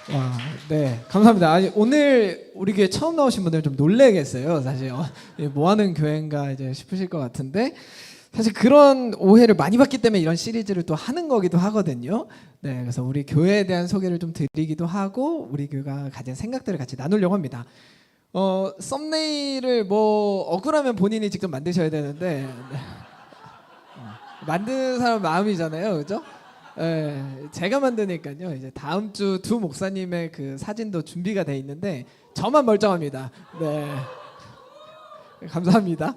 와, 네, 감사합니다. 아니, 오늘 우리 교회 처음 나오신 분들 좀 놀래겠어요, 사실. 뭐 하는 교회인가 이제 싶으실 것 같은데, 사실 그런 오해를 많이 받기 때문에 이런 시리즈를 또 하는 거기도 하거든요. 네, 그래서 우리 교회에 대한 소개를 좀 드리기도 하고, 우리 교회가 가진 생각들을 같이 나누려고 합니다. 썸네일을 뭐 억울하면 본인이 직접 만드셔야 되는데, 네. 만드는 사람 마음이잖아요, 그죠? 예, 제가 만드니까요. 이제 다음 주 두 목사님의 그 사진도 준비가 돼 있는데 저만 멀쩡합니다. 네, 감사합니다.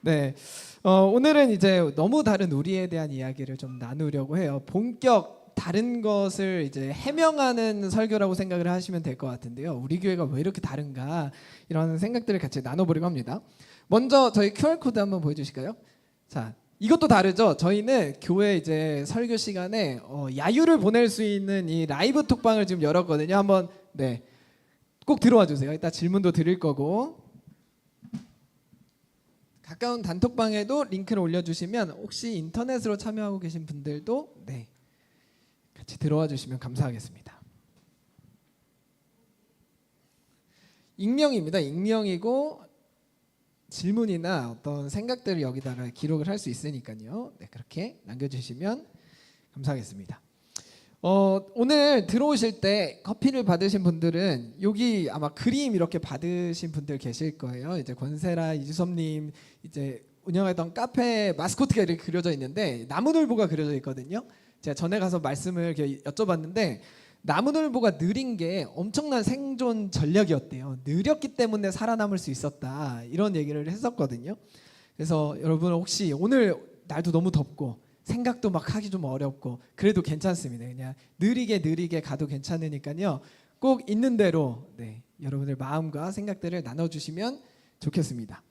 네, 오늘은 이제 너무 다른 우리에 대한 이야기를 좀 나누려고 해요. 본격 다른 것을 이제 해명하는 설교라고 생각을 하시면 될 것 같은데요. 우리 교회가 왜 이렇게 다른가 이런 생각들을 같이 나눠보려고 합니다. 먼저 저희 QR 코드 한번 보여주실까요? 자, 이것도 다르죠. 저희는 교회 이제 설교 시간에 야유를 보낼 수 있는 이 라이브 톡방을 지금 열었거든요. 한번 네, 꼭 들어와 주세요. 이따 질문도 드릴 거고 가까운 단톡방에도 링크를 올려주시면 혹시 인터넷으로 참여하고 계신 분들도 네, 같이 들어와 주시면 감사하겠습니다. 익명입니다. 익명이고 질문이나 어떤 생각들을 여기다가 기록을 할 수 있으니까요. 네, 그렇게 남겨주시면 감사하겠습니다. 오늘 들어오실 때 커피를 받으신 분들은 여기 아마 그림 이렇게 받으신 분들 계실 거예요. 이제 권세라 이주섭님 이제 운영하던 카페 마스코트가 이렇게 그려져 있는데 나무늘보가 그려져 있거든요. 제가 전에 가서 말씀을 이렇게 여쭤봤는데 나무늘보가 느린 게 엄청난 생존 전략이었대요. 느렸기 때문에 살아남을 수 있었다. 이런 얘기를 했었거든요. 그래서 여러분 혹시 오늘 날도 너무 덥고 생각도 막 하기 좀 어렵고 그래도 괜찮습니다. 그냥 느리게 가도 괜찮으니까요. 꼭 있는 대로 네, 여러분들 마음과 생각들을 나눠주시면 좋겠습니다.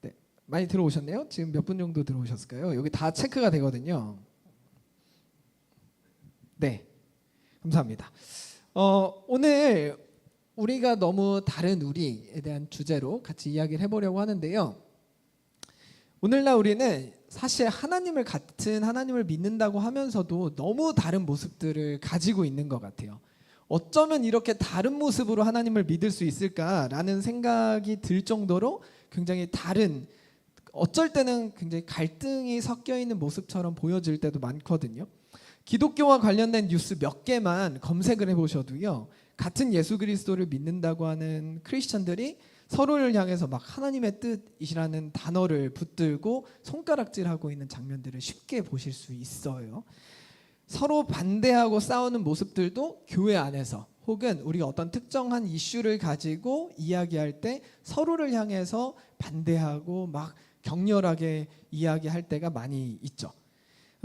네, 많이 들어오셨네요. 지금 몇 분 정도 들어오셨을까요? 여기 다 체크가 되거든요. 네. 감사합니다. 오늘 우리가 너무 다른 우리에 대한 주제로 같이 이야기를 해보려고 하는데요. 오늘날 우리는 사실 같은 하나님을 믿는다고 하면서도 너무 다른 모습들을 가지고 있는 것 같아요. 어쩌면 이렇게 다른 모습으로 하나님을 믿을 수 있을까라는 생각이 들 정도로 굉장히 다른, 어쩔 때는 굉장히 갈등이 섞여 있는 모습처럼 보여질 때도 많거든요. 기독교와 관련된 뉴스 몇 개만 검색을 해보셔도요, 같은 예수 그리스도를 믿는다고 하는 크리스천들이 서로를 향해서 막 하나님의 뜻이라는 단어를 붙들고 손가락질하고 있는 장면들을 쉽게 보실 수 있어요. 서로 반대하고 싸우는 모습들도 교회 안에서 혹은 우리가 어떤 특정한 이슈를 가지고 이야기할 때 서로를 향해서 반대하고 막 격렬하게 이야기할 때가 많이 있죠.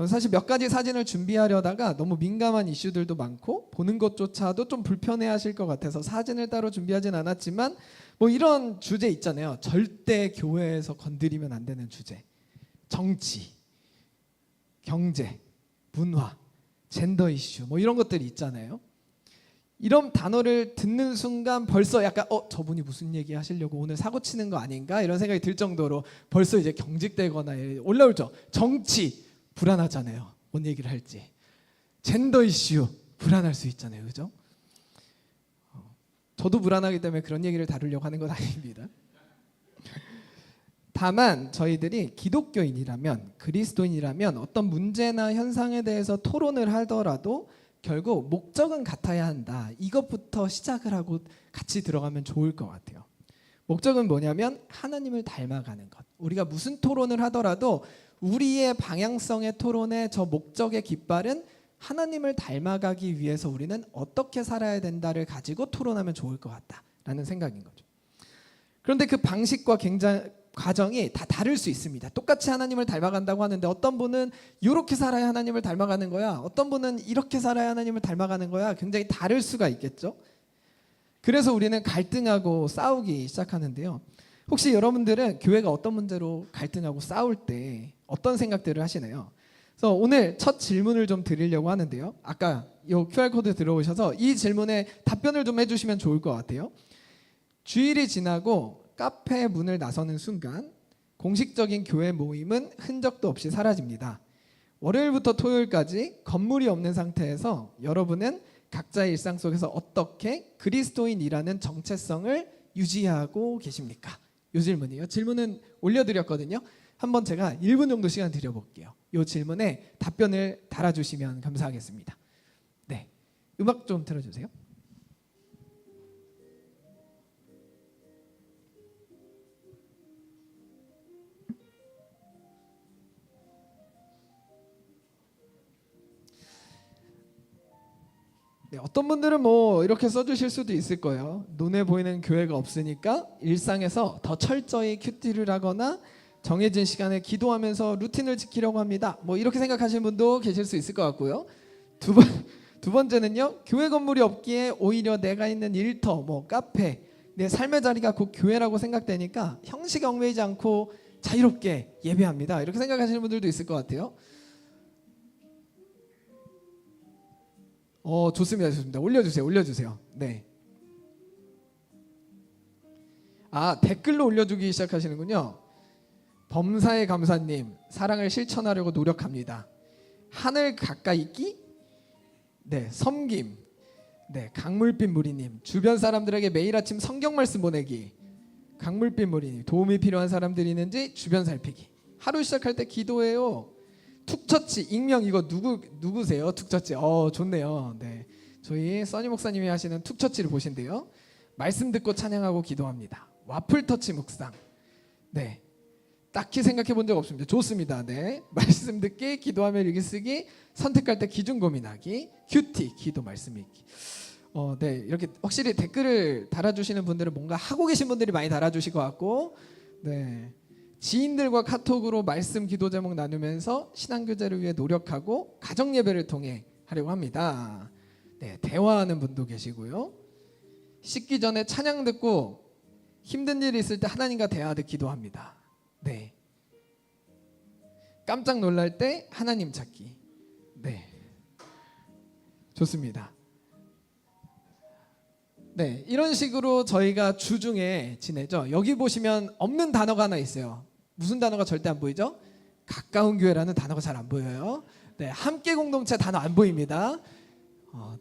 사실 몇 가지 사진을 준비하려다가 너무 민감한 이슈들도 많고 보는 것조차도 좀 불편해하실 것 같아서 사진을 따로 준비하진 않았지만 뭐 이런 주제 있잖아요. 절대 교회에서 건드리면 안 되는 주제. 정치, 경제, 문화, 젠더 이슈 뭐 이런 것들이 있잖아요. 이런 단어를 듣는 순간 벌써 약간 저분이 무슨 얘기 하시려고 오늘 사고 치는 거 아닌가 이런 생각이 들 정도로 벌써 이제 경직되거나 올라오죠. 정치 불안하잖아요. 뭔 얘기를 할지. 젠더 이슈 불안할 수 있잖아요. 그죠? 저도 불안하기 때문에 그런 얘기를 다루려고 하는 건 아닙니다. 다만 저희들이 기독교인이라면, 그리스도인이라면 어떤 문제나 현상에 대해서 토론을 하더라도 결국 목적은 같아야 한다. 이것부터 시작을 하고 같이 들어가면 좋을 것 같아요. 목적은 뭐냐면 하나님을 닮아가는 것. 우리가 무슨 토론을 하더라도 우리의 방향성의 토론의 저 목적의 깃발은 하나님을 닮아가기 위해서 우리는 어떻게 살아야 된다를 가지고 토론하면 좋을 것 같다라는 생각인 거죠. 그런데 그 방식과 과정이 다 다를 수 있습니다. 똑같이 하나님을 닮아간다고 하는데 어떤 분은 이렇게 살아야 하나님을 닮아가는 거야, 어떤 분은 이렇게 살아야 하나님을 닮아가는 거야. 굉장히 다를 수가 있겠죠. 그래서 우리는 갈등하고 싸우기 시작하는데요. 혹시 여러분들은 교회가 어떤 문제로 갈등하고 싸울 때 어떤 생각들을 하시나요? 그래서 오늘 첫 질문을 좀 드리려고 하는데요. 아까 이 QR코드 들어오셔서 이 질문에 답변을 좀 해주시면 좋을 것 같아요. 주일이 지나고 카페 문을 나서는 순간 공식적인 교회 모임은 흔적도 없이 사라집니다. 월요일부터 토요일까지 건물이 없는 상태에서 여러분은 각자의 일상 속에서 어떻게 그리스도인이라는 정체성을 유지하고 계십니까? 이 질문이에요. 질문은 올려드렸거든요. 한번 제가 1분 정도 시간 드려볼게요. 이 질문에 답변을 달아주시면 감사하겠습니다. 네, 음악 좀 틀어주세요. 네, 어떤 분들은 뭐 이렇게 써주실 수도 있을 거예요. 눈에 보이는 교회가 없으니까 일상에서 더 철저히 큐티를 하거나 정해진 시간에 기도하면서 루틴을 지키려고 합니다. 뭐 이렇게 생각하시는 분도 계실 수 있을 것 같고요. 두 번째는요, 교회 건물이 없기에 오히려 내가 있는 일터, 뭐 카페, 내 삶의 자리가 곧 교회라고 생각되니까 형식에 얽매이지 않고 자유롭게 예배합니다. 이렇게 생각하시는 분들도 있을 것 같아요. 좋습니다, 좋습니다. 올려주세요. 네. 댓글로 올려주기 시작하시는군요. 범사의 감사님, 사랑을 실천하려고 노력합니다. 하늘 가까이 있기? 네, 섬김. 네, 강물빛 무리님, 주변 사람들에게 매일 아침 성경 말씀 보내기. 강물빛 무리님, 도움이 필요한 사람들이 있는지 주변 살피기. 하루 시작할 때 기도해요. 툭처치, 익명, 이거 누구세요? 툭처치. 좋네요. 네, 저희 써니 목사님이 하시는 툭처치를 보신대요. 말씀 듣고 찬양하고 기도합니다. 와플 터치 묵상. 네, 딱히 생각해 본 적 없습니다. 좋습니다. 네, 말씀 듣기, 기도하며 일기 쓰기, 선택할 때 기준 고민하기, 큐티, 기도 말씀 읽기. 네, 이렇게 확실히 댓글을 달아주시는 분들은 뭔가 하고 계신 분들이 많이 달아주실 것 같고, 네, 지인들과 카톡으로 말씀 기도 제목 나누면서 신앙교제를 위해 노력하고 가정 예배를 통해 하려고 합니다. 네, 대화하는 분도 계시고요. 씻기 전에 찬양 듣고 힘든 일이 있을 때 하나님과 대화하듯 기도합니다. 네, 깜짝 놀랄 때 하나님 찾기. 네, 좋습니다. 네, 이런 식으로 저희가 주중에 지내죠. 여기 보시면 없는 단어가 하나 있어요. 무슨 단어가 절대 안 보이죠? 가까운 교회라는 단어가 잘 안 보여요. 네, 함께 공동체 단어 안 보입니다.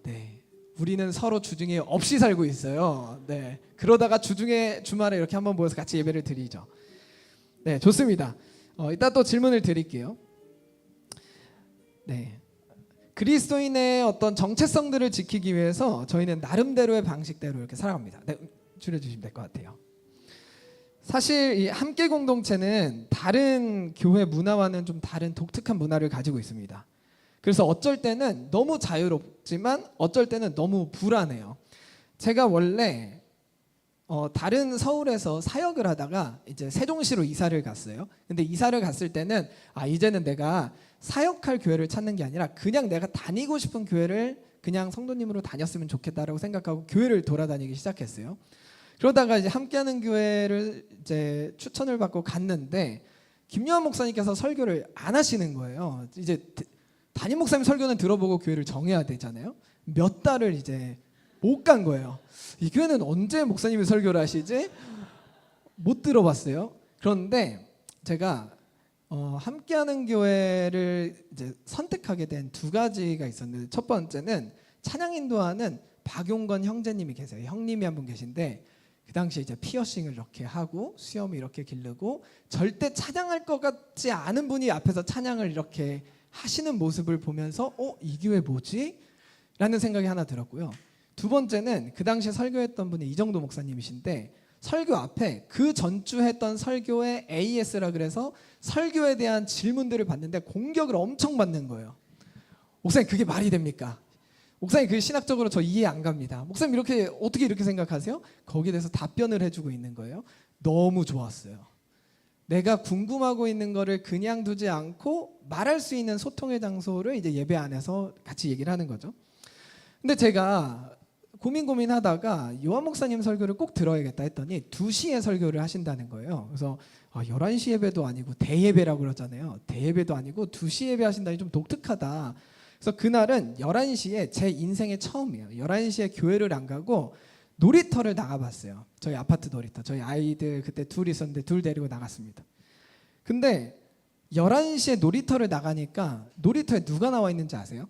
네, 우리는 서로 주중에 없이 살고 있어요. 네, 그러다가 주말에 이렇게 한번 모여서 같이 예배를 드리죠. 네, 좋습니다. 이따 또 질문을 드릴게요. 네, 그리스도인의 어떤 정체성들을 지키기 위해서 저희는 나름대로의 방식대로 이렇게 살아갑니다. 네, 줄여주시면 될 것 같아요. 사실 이 함께 공동체는 다른 교회 문화와는 좀 다른 독특한 문화를 가지고 있습니다. 그래서 어쩔 때는 너무 자유롭지만 어쩔 때는 너무 불안해요. 제가 원래 다른 서울에서 사역을 하다가 이제 세종시로 이사를 갔어요. 근데 이사를 갔을 때는 이제는 내가 사역할 교회를 찾는 게 아니라 그냥 내가 다니고 싶은 교회를 그냥 성도님으로 다녔으면 좋겠다라고 생각하고 교회를 돌아다니기 시작했어요. 그러다가 이제 함께하는 교회를 이제 추천을 받고 갔는데 김요한 목사님께서 설교를 안 하시는 거예요. 이제 담임 목사님 설교는 들어보고 교회를 정해야 되잖아요. 몇 달을 이제 못 간 거예요. 이 교회는 언제 목사님이 설교를 하시지? 못 들어봤어요. 그런데 제가 함께하는 교회를 이제 선택하게 된 두 가지가 있었는데, 첫 번째는 찬양 인도하는 박용건 형제님이 계세요. 형님이 한 분 계신데 그 당시에 이제 피어싱을 이렇게 하고 수염이 이렇게 기르고 절대 찬양할 것 같지 않은 분이 앞에서 찬양을 이렇게 하시는 모습을 보면서 이 교회 뭐지? 라는 생각이 하나 들었고요. 두 번째는 그 당시에 설교했던 분이 이정도 목사님이신데 설교 앞에 그 전주 했던 설교의 AS라 그래서 설교에 대한 질문들을 받는데 공격을 엄청 받는 거예요. 목사님 그게 말이 됩니까? 목사님 그 신학적으로 저 이해 안 갑니다. 목사님 이렇게 어떻게 이렇게 생각하세요? 거기에 대해서 답변을 해주고 있는 거예요. 너무 좋았어요. 내가 궁금하고 있는 거를 그냥 두지 않고 말할 수 있는 소통의 장소를 이제 예배 안에서 같이 얘기를 하는 거죠. 근데 제가 고민하다가 요한 목사님 설교를 꼭 들어야겠다 했더니 2시에 설교를 하신다는 거예요. 그래서 11시 예배도 아니고 대예배라고 그러잖아요. 대예배도 아니고 2시 예배 하신다니 좀 독특하다. 그래서 그날은 11시에 제 인생의 처음이에요. 11시에 교회를 안 가고 놀이터를 나가봤어요. 저희 아파트 놀이터. 저희 아이들 그때 둘 있었는데 둘 데리고 나갔습니다. 근데 11시에 놀이터를 나가니까 놀이터에 누가 나와 있는지 아세요?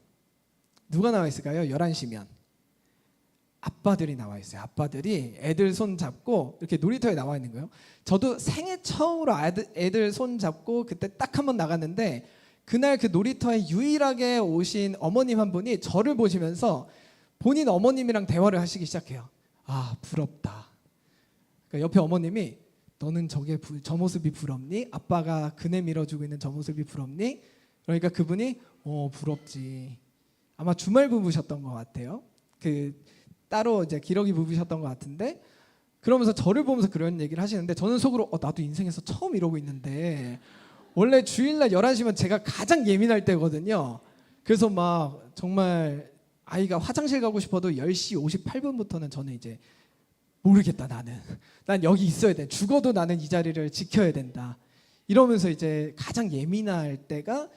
누가 나와 있을까요? 11시면 아빠들이 나와 있어요. 아빠들이 애들 손 잡고 이렇게 놀이터에 나와 있는 거예요. 저도 생애 처음으로 애들 손 잡고 그때 딱 한 번 나갔는데, 그날 그 놀이터에 유일하게 오신 어머님 한 분이 저를 보시면서 본인 어머님이랑 대화를 하시기 시작해요. 아, 부럽다. 그러니까 옆에 어머님이 너는 저 모습이 부럽니? 아빠가 그네 밀어주고 있는 저 모습이 부럽니? 그러니까 그분이 부럽지. 아마 주말 부부셨던 것 같아요. 따로 이제 기러기 부부셨던 것 같은데, 그러면서 저를 보면서 그런 얘기를 하시는데 저는 속으로 나도 인생에서 처음 이러고 있는데, 원래 주일날 11시면 제가 가장 예민할 때거든요. 그래서 막 정말 아이가 화장실 가고 싶어도 10시 58분부터는 저는 이제 모르겠다, 난 여기 있어야 돼, 죽어도 나는 이 자리를 지켜야 된다, 이러면서 이제 가장 예민할 때가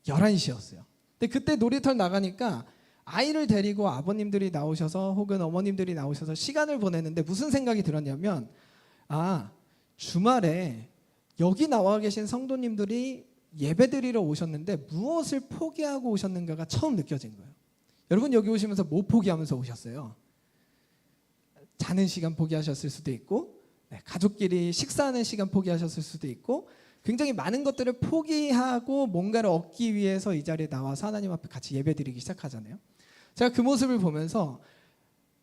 11시였어요. 근데 그때 놀이터를 나가니까 아이를 데리고 아버님들이 나오셔서 혹은 어머님들이 나오셔서 시간을 보내는데 무슨 생각이 들었냐면, 주말에 여기 나와 계신 성도님들이 예배드리러 오셨는데 무엇을 포기하고 오셨는가가 처음 느껴진 거예요. 여러분 여기 오시면서 뭐 포기하면서 오셨어요? 자는 시간 포기하셨을 수도 있고, 가족끼리 식사하는 시간 포기하셨을 수도 있고, 굉장히 많은 것들을 포기하고 뭔가를 얻기 위해서 이 자리에 나와서 하나님 앞에 같이 예배드리기 시작하잖아요. 제가 그 모습을 보면서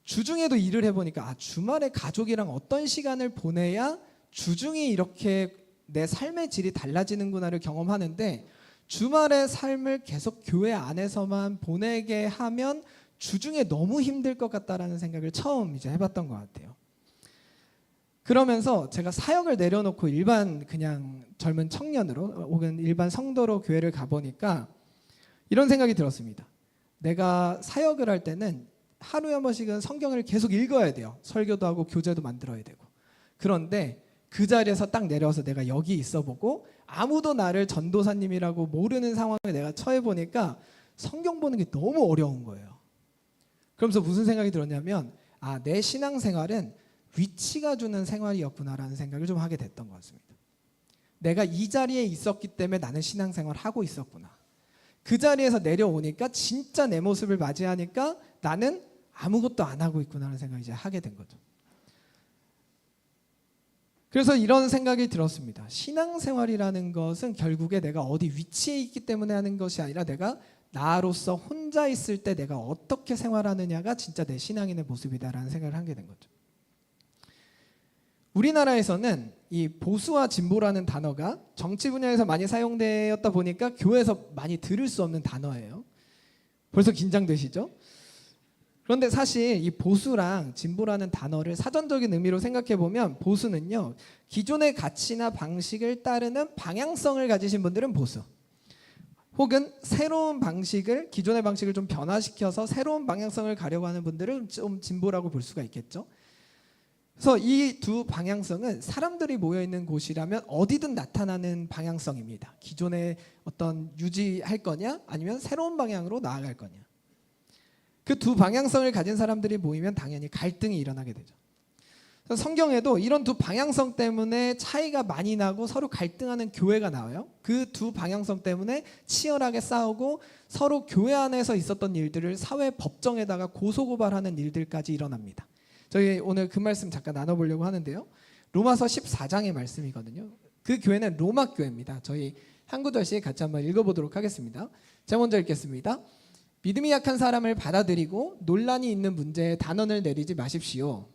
주중에도 일을 해보니까 주말에 가족이랑 어떤 시간을 보내야 주중에 이렇게 내 삶의 질이 달라지는구나를 경험하는데, 주말의 삶을 계속 교회 안에서만 보내게 하면 주중에 너무 힘들 것 같다라는 생각을 처음 이제 해봤던 것 같아요. 그러면서 제가 사역을 내려놓고 일반 그냥 젊은 청년으로 혹은 일반 성도로 교회를 가보니까 이런 생각이 들었습니다. 내가 사역을 할 때는 하루에 한 번씩은 성경을 계속 읽어야 돼요. 설교도 하고 교재도 만들어야 되고. 그런데 그 자리에서 딱 내려와서 내가 여기 있어보고 아무도 나를 전도사님이라고 모르는 상황에 내가 처해보니까 성경 보는 게 너무 어려운 거예요. 그러면서 무슨 생각이 들었냐면, 내 신앙생활은 위치가 주는 생활이었구나라는 생각을 좀 하게 됐던 것 같습니다. 내가 이 자리에 있었기 때문에 나는 신앙생활을 하고 있었구나. 그 자리에서 내려오니까 진짜 내 모습을 맞이하니까 나는 아무것도 안 하고 있구나라는 생각을 이제 하게 된 거죠. 그래서 이런 생각이 들었습니다. 신앙생활이라는 것은 결국에 내가 어디 위치에 있기 때문에 하는 것이 아니라 내가 나로서 혼자 있을 때 내가 어떻게 생활하느냐가 진짜 내 신앙인의 모습이다라는 생각을 하게 된 거죠. 우리나라에서는 이 보수와 진보라는 단어가 정치 분야에서 많이 사용되었다 보니까 교회에서 많이 들을 수 없는 단어예요. 벌써 긴장되시죠? 그런데 사실 이 보수랑 진보라는 단어를 사전적인 의미로 생각해 보면, 보수는요, 기존의 가치나 방식을 따르는 방향성을 가지신 분들은 보수, 혹은 새로운 방식을, 기존의 방식을 좀 변화시켜서 새로운 방향성을 가려고 하는 분들은 좀 진보라고 볼 수가 있겠죠. 그래서 이 두 방향성은 사람들이 모여있는 곳이라면 어디든 나타나는 방향성입니다. 기존에 어떤 유지할 거냐 아니면 새로운 방향으로 나아갈 거냐. 그 두 방향성을 가진 사람들이 모이면 당연히 갈등이 일어나게 되죠. 그래서 성경에도 이런 두 방향성 때문에 차이가 많이 나고 서로 갈등하는 교회가 나와요. 그 두 방향성 때문에 치열하게 싸우고 서로 교회 안에서 있었던 일들을 사회 법정에다가 고소고발하는 일들까지 일어납니다. 저희 오늘 그 말씀 잠깐 나눠보려고 하는데요. 로마서 14장의 말씀이거든요. 그 교회는 로마 교회입니다. 저희 한 구절씩 같이 한번 읽어보도록 하겠습니다. 제가 먼저 읽겠습니다. 믿음이 약한 사람을 받아들이고 논란이 있는 문제에 단언을 내리지 마십시오.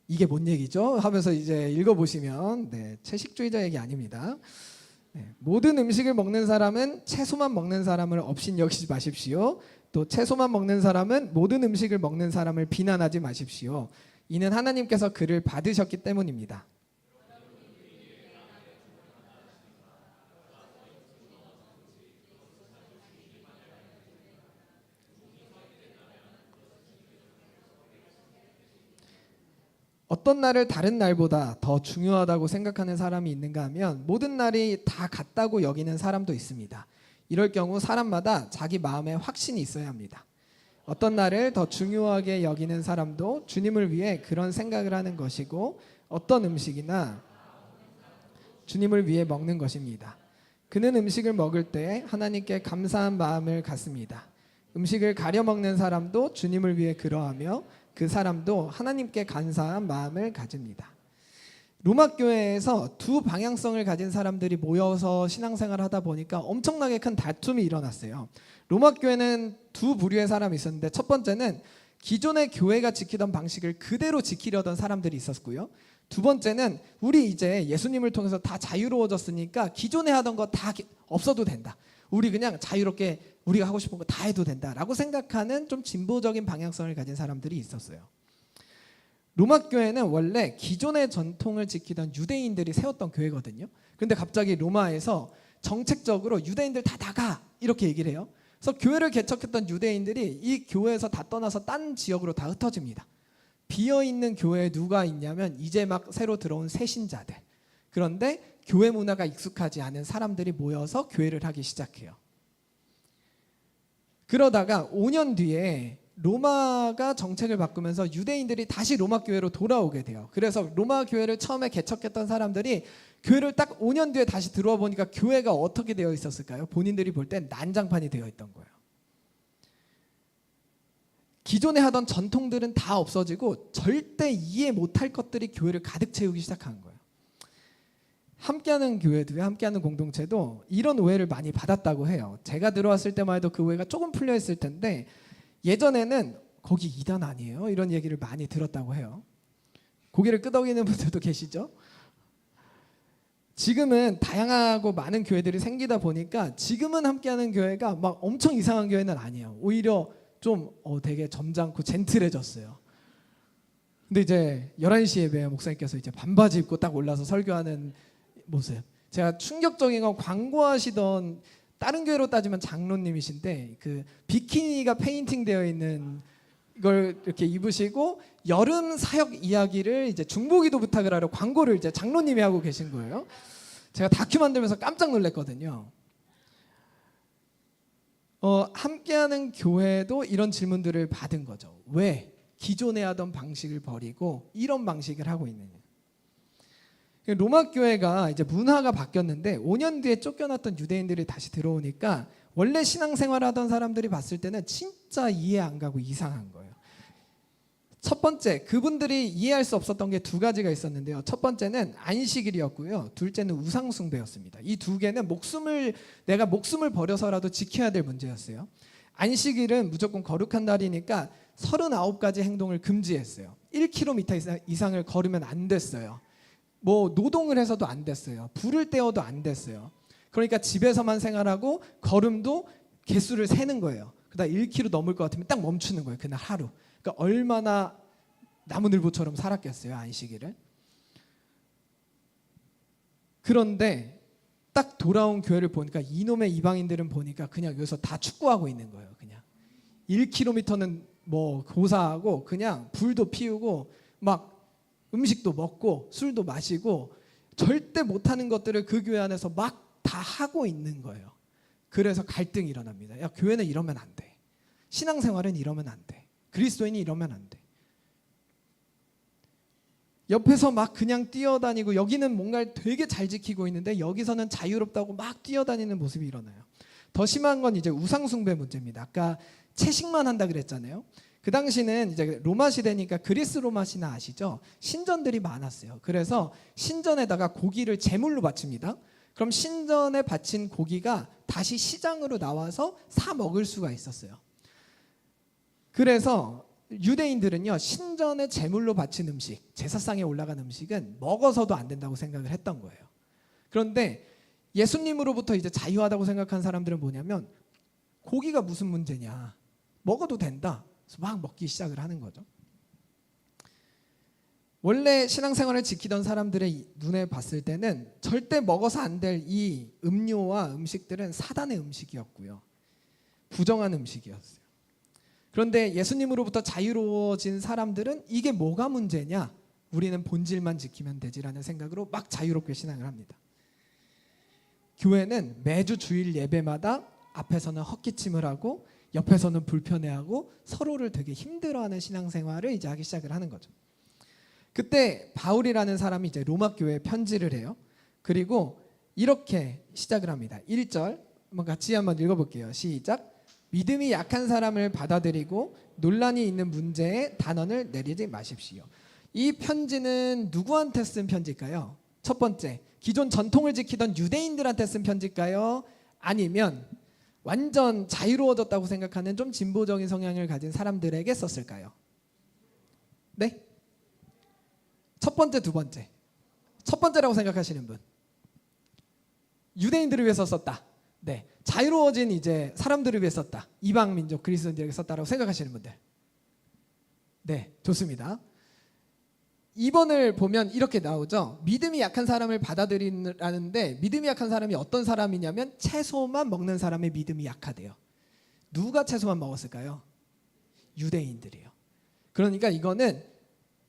이게 뭔 얘기죠? 하면서 이제 읽어보시면, 채식주의자 얘기 아닙니다. 모든 음식을 먹는 사람은 채소만 먹는 사람을 업신 여기지 마십시오. 또 채소만 먹는 사람은 모든 음식을 먹는 사람을 비난하지 마십시오. 이는 하나님께서 그를 받으셨기 때문입니다. 어떤 날을 다른 날보다 더 중요하다고 생각하는 사람이 있는가 하면, 모든 날이 다 같다고 여기는 사람도 있습니다. 이럴 경우 사람마다 자기 마음에 확신이 있어야 합니다. 어떤 날을 더 중요하게 여기는 사람도 주님을 위해 그런 생각을 하는 것이고 어떤 음식이나 주님을 위해 먹는 것입니다. 그는 음식을 먹을 때 하나님께 감사한 마음을 갖습니다. 음식을 가려 먹는 사람도 주님을 위해 그러하며 그 사람도 하나님께 감사한 마음을 가집니다. 로마 교회에서 두 방향성을 가진 사람들이 모여서 신앙생활을 하다 보니까 엄청나게 큰 다툼이 일어났어요. 로마 교회는 두 부류의 사람이 있었는데 첫 번째는 기존의 교회가 지키던 방식을 그대로 지키려던 사람들이 있었고요. 두 번째는 우리 이제 예수님을 통해서 다 자유로워졌으니까 기존에 하던 거 다 없어도 된다. 우리 그냥 자유롭게 우리가 하고 싶은 거 다 해도 된다라고 생각하는 좀 진보적인 방향성을 가진 사람들이 있었어요. 로마 교회는 원래 기존의 전통을 지키던 유대인들이 세웠던 교회거든요. 그런데 갑자기 로마에서 정책적으로 유대인들 다 나가 이렇게 얘기를 해요. 그래서 교회를 개척했던 유대인들이 이 교회에서 다 떠나서 딴 지역으로 다 흩어집니다. 비어있는 교회에 누가 있냐면 이제 막 새로 들어온 새신자들. 그런데 교회 문화가 익숙하지 않은 사람들이 모여서 교회를 하기 시작해요. 그러다가 5년 뒤에 로마가 정책을 바꾸면서 유대인들이 다시 로마 교회로 돌아오게 돼요. 그래서 로마 교회를 처음에 개척했던 사람들이 교회를 딱 5년 뒤에 다시 들어와 보니까 교회가 어떻게 되어 있었을까요? 본인들이 볼 땐 난장판이 되어 있던 거예요. 기존에 하던 전통들은 다 없어지고 절대 이해 못할 것들이 교회를 가득 채우기 시작한 거예요. 함께하는 교회도 함께하는 공동체도 이런 오해를 많이 받았다고 해요. 제가 들어왔을 때만 해도 그 오해가 조금 풀려 있을 텐데 예전에는 거기 이단 아니에요? 이런 얘기를 많이 들었다고 해요. 고개를 끄덕이는 분들도 계시죠? 지금은 다양하고 많은 교회들이 생기다 보니까 지금은 함께하는 교회가 막 엄청 이상한 교회는 아니에요. 오히려 좀 되게 점잖고 젠틀해졌어요. 근데 이제 11시 예배에 목사님께서 이제 반바지 입고 딱 올라서 설교하는 모습. 제가 충격적인 건 광고하시던 다른 교회로 따지면 장로님이신데 그 비키니가 페인팅 되어 있는 이걸 이렇게 입으시고 여름 사역 이야기를 이제 중보기도 부탁을 하려 광고를 이제 장로님이 하고 계신 거예요. 제가 다큐 만들면서 깜짝 놀랐거든요. 함께하는 교회도 이런 질문들을 받은 거죠. 왜 기존에 하던 방식을 버리고 이런 방식을 하고 있느냐. 로마 교회가 이제 문화가 바뀌었는데 5년 뒤에 쫓겨났던 유대인들이 다시 들어오니까 원래 신앙생활하던 사람들이 봤을 때는 진짜 이해 안 가고 이상한 거예요. 첫 번째, 그분들이 이해할 수 없었던 게 두 가지가 있었는데요. 첫 번째는 안식일이었고요. 둘째는 우상숭배였습니다. 이 두 개는 내가 목숨을 버려서라도 지켜야 될 문제였어요. 안식일은 무조건 거룩한 날이니까 39가지 행동을 금지했어요. 1km 이상을 걸으면 안 됐어요. 뭐 노동을 해서도 안 됐어요. 불을 떼어도 안 됐어요. 그러니까 집에서만 생활하고 걸음도 개수를 세는 거예요. 그다음 1km 넘을 것 같으면 딱 멈추는 거예요. 그날 하루. 그러니까 얼마나 나무늘보처럼 살았겠어요, 안식일을. 그런데 딱 돌아온 교회를 보니까 이놈의 이방인들은 보니까 그냥 여기서 다 축구하고 있는 거예요. 그냥 1km는 뭐 고사하고 그냥 불도 피우고 막 음식도 먹고 술도 마시고 절대 못하는 것들을 그 교회 안에서 막 다 하고 있는 거예요. 그래서 갈등이 일어납니다. 야, 교회는 이러면 안 돼. 신앙생활은 이러면 안 돼. 그리스도인이 이러면 안 돼. 옆에서 막 그냥 뛰어다니고 여기는 뭔가를 되게 잘 지키고 있는데 여기서는 자유롭다고 막 뛰어다니는 모습이 일어나요. 더 심한 건 이제 우상숭배 문제입니다. 아까 채식만 한다 그랬잖아요. 그 당시는 이제 로마 시대니까 그리스 로마 신화 아시죠? 신전들이 많았어요. 그래서 신전에다가 고기를 제물로 바칩니다. 그럼 신전에 바친 고기가 다시 시장으로 나와서 사 먹을 수가 있었어요. 그래서 유대인들은요, 신전에 제물로 바친 음식, 제사상에 올라간 음식은 먹어서도 안 된다고 생각을 했던 거예요. 그런데 예수님으로부터 이제 자유하다고 생각한 사람들은 뭐냐면 고기가 무슨 문제냐, 먹어도 된다. 그래서 막 먹기 시작을 하는 거죠. 원래 신앙생활을 지키던 사람들의 눈에 봤을 때는 절대 먹어서 안 될 이 음료와 음식들은 사단의 음식이었고요. 부정한 음식이었어요. 그런데 예수님으로부터 자유로워진 사람들은 이게 뭐가 문제냐? 우리는 본질만 지키면 되지라는 생각으로 막 자유롭게 신앙을 합니다. 교회는 매주 주일 예배마다 앞에서는 헛기침을 하고 옆에서는 불편해하고 서로를 되게 힘들어하는 신앙생활을 이제 하기 시작을 하는 거죠. 그때 바울이라는 사람이 이제 로마 교회에 편지를 해요. 그리고 이렇게 시작을 합니다. 1절 한번 같이 한번 읽어볼게요. 시작. 믿음이 약한 사람을 받아들이고 논란이 있는 문제에 단언을 내리지 마십시오. 이 편지는 누구한테 쓴 편지일까요? 첫 번째, 기존 전통을 지키던 유대인들한테 쓴 편지일까요? 아니면 완전 자유로워졌다고 생각하는 좀 진보적인 성향을 가진 사람들에게 썼을까요? 네? 첫 번째, 두 번째. 첫 번째라고 생각하시는 분. 유대인들을 위해서 썼다. 네. 자유로워진 이제 사람들을 위해 썼다. 이방 민족 그리스도인들에게 썼다라고 생각하시는 분들. 네, 좋습니다. 2번을 보면 이렇게 나오죠. 믿음이 약한 사람을 받아들이라는데 믿음이 약한 사람이 어떤 사람이냐면 채소만 먹는 사람의 믿음이 약하대요. 누가 채소만 먹었을까요? 유대인들이에요. 그러니까 이거는